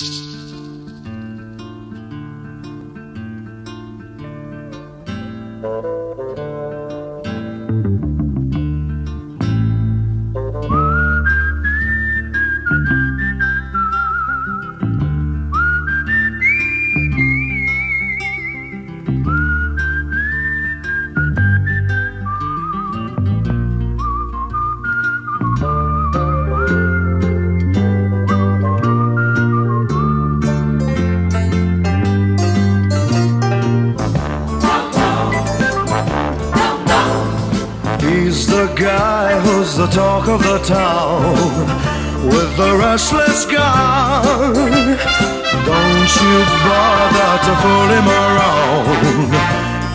He's the guy who's the talk of the town, with the restless gun. Don't you bother to fool him around.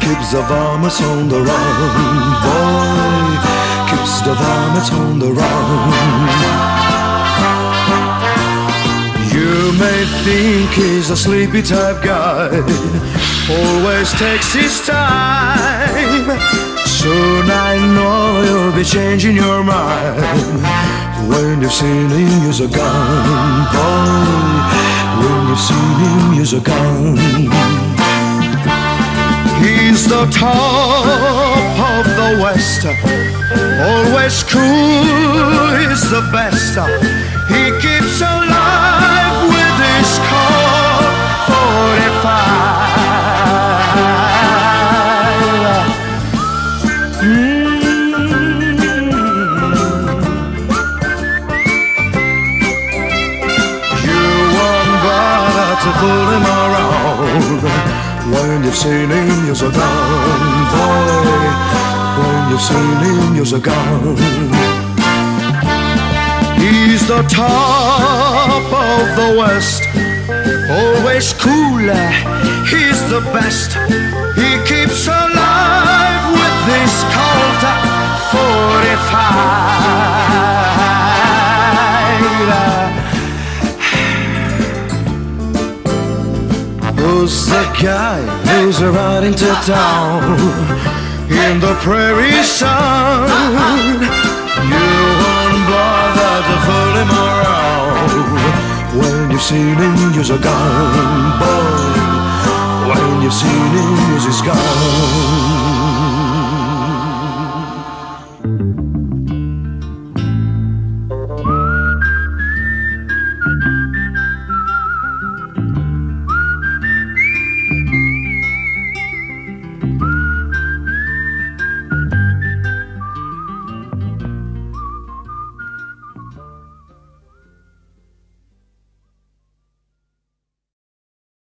Keeps the varmints on the run, boy. Keeps the varmints on the run. You may think he's a sleepy type guy, always takes his time. Soon I know you'll be changing your mind when you've seen him use a gun, boy. When you've seen him use a gun. He's the top of the West, always cool, he's the best. He keeps alive with his Colt 45. To pull him around when you've seen him use a gun, boy. When you've seen him use a gun. He's the top of the West, always cool, he's the best. He keeps alive with this Colt 45. Who's the guy who's riding to town in the prairie sun? You won't bother to fool him around when you've seen him use a gun, boy. When you've seen him use his gun.